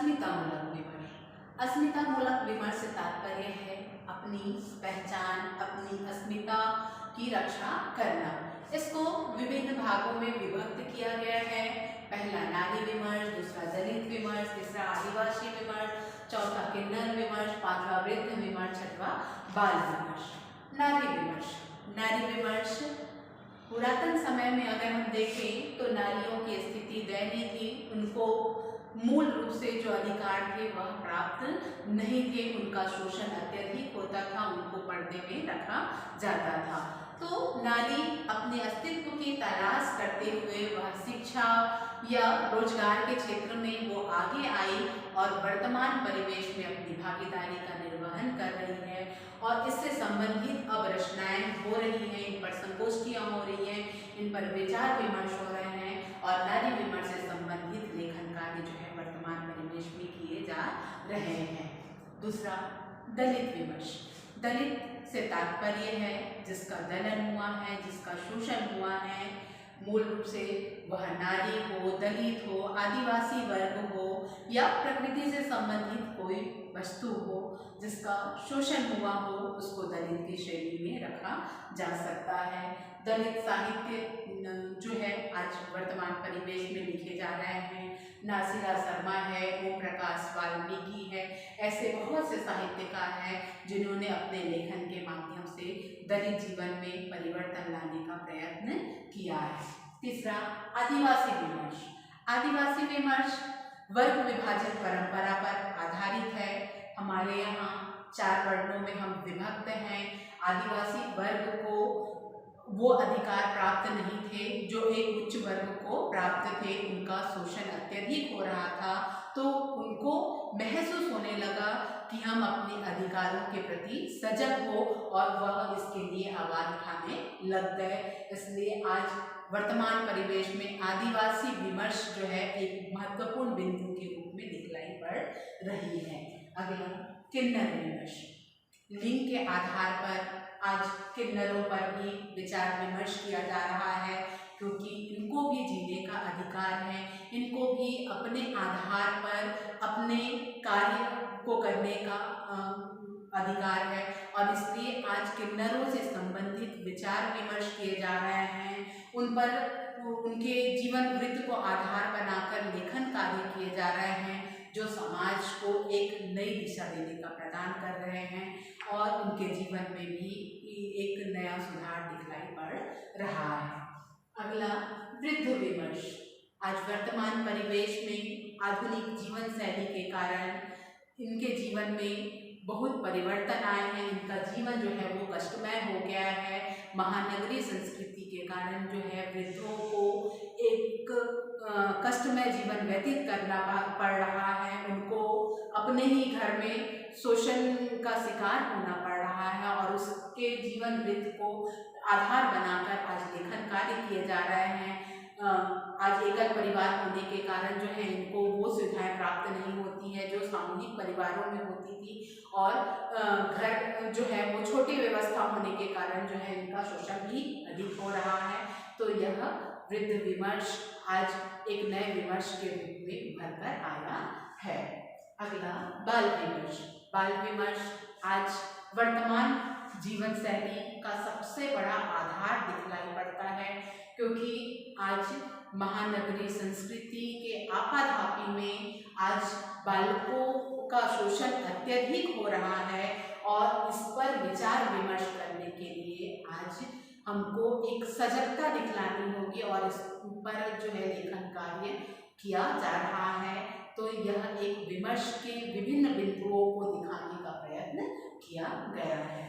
अस्मितामूलक विमर्श। अस्मितामूलक विमर्श से तात्पर्य है अपनी पहचान, अपनी अस्मिता की रक्षा करना। इसको विभिन्न भागों में विभक्त किया गया है। पहला नारी विमर्श, दूसरा दलित विमर्श, तीसरा आदिवासी विमर्श, चौथा किन्नर विमर्श, पांचवा वृद्ध विमर्श, छठवा बाल विमर्श। नारी विमर्श। नारी विमर्श पुरातन समय में अगर हम देखें तो नारियों की स्थिति दयनीय थी। उनको मूल रूप से जो अधिकार थे वह प्राप्त नहीं थे। उनका शोषण अत्यधिक होता था, उनको पर्दे में रखा जाता था। तो नारी अपने अस्तित्व की तलाश करते हुए वह शिक्षा या रोजगार के क्षेत्र में वो आगे आई और वर्तमान परिवेश में अपनी भागीदारी का निर्वहन कर रही है और इससे संबंधित अब रचनाएं हो रही हैं, इन पर संगोष्ठियां हो रही हैं, इन पर विचार विमर्श हो रहे हैं और नारी विमर्श से संबंधित लेखन कार्य जो है वर्तमान परिवेश में किए जा रहे हैं। दूसरा दलित विमर्श। दलित से तात्पर्य है जिसका दलन हुआ है, जिसका शोषण हुआ है। मूल रूप से वह नारी हो, दलित हो, आदिवासी वर्ग हो या प्रकृति से संबंधित कोई वस्तु हो जिसका शोषण हुआ हो, उसको दलित की श्रेणी में रखा जा सकता है। दलित साहित्य जो है आज वर्तमान परिवेश में लिखे जा रहे हैं। नासिरा शर्मा है, ओम प्रकाश वाल्मीकि है, ऐसे बहुत से साहित्यकार हैं जिन्होंने अपने लेखन के माध्यम से दलित जीवन में परिवर्तन लाने का प्रयत्न किया है। तीसरा आदिवासी विमर्श। आदिवासी विमर्श वर्ग विभाजन परंपरा पर आधारित है। हमारे यहाँ 4 वर्णों में हम विभक्त हैं। आदिवासी वर्ग को वो अधिकार प्राप्त नहीं थे जो एक उच्च वर्ग को प्राप्त थे। उनका शोषण अत्यधिक हो रहा था, तो उनको महसूस होने लगा कि हम अपने अधिकारों के प्रति सजग हो और वह इसके लिए आवाज उठाने लग गए। इसलिए आज वर्तमान परिवेश में आदिवासी विमर्श जो है एक महत्वपूर्ण बिंदु के रूप में दिखलाई पड़ रही है। अगला किन्नर विमर्श। लिंग के आधार पर आज किन्नरों पर भी विचार विमर्श किया जा रहा है क्योंकि इनको भी जीने का अधिकार है, इनको भी अपने आधार पर अपने कार्य को करने का अधिकार है और इसलिए आज किन्नरों से संबंधित विचार विमर्श किए जा रहे हैं। उन पर उनके जीवन वृत्त को आधार बनाकर लेखन कार्य किए जा रहे हैं जो समाज को एक नई दिशा देने का प्रदान कर रहे हैं और उनके जीवन में भी एक नया सुधार दिखलाई पड़ रहा है। अगला वृद्ध विमर्श। आज वर्तमान परिवेश में आधुनिक जीवन शैली के कारण इनके जीवन में बहुत परिवर्तन आए हैं। इनका जीवन जो है वो कष्टमय हो गया है। महानगरीय संस्कृति के कारण जो है वृद्धों को एक कष्टमय जीवन व्यतीत करना पड़ रहा है। उनको अपने ही घर में शोषण का शिकार होना पड़ रहा है और उसके जीवन वृत्त को आधार बनाकर आज लेखन कार्य किए जा रहे हैं। आज एकल परिवार होने के कारण जो है इनको वो सुविधाएं प्राप्त नहीं होती है जो सामूहिक परिवारों में होती थी और घर जो है वो छोटी व्यवस्था होने के कारण जो है इनका शोषण भी अधिक हो रहा है। तो यह वृद्ध विमर्श आज एक नए विमर्श के रूप में उभर कर आया है। अगला बाल विमर्श। बाल विमर्श आज वर्तमान जीवन शैली का सबसे बड़ा आधार दिखलाई पड़ता है क्योंकि आज महानगरीय संस्कृति के आपाधापी में आज बालकों का शोषण अत्यधिक हो रहा है और इस पर विचार विमर्श करने के लिए आज हमको एक सजगता दिखलानी होगी और इस पर जो है लेखन कार्य किया जा रहा है। तो यह एक विमर्श के विभिन्न बिंदुओं को दिखाने का प्रयत्न किया गया है।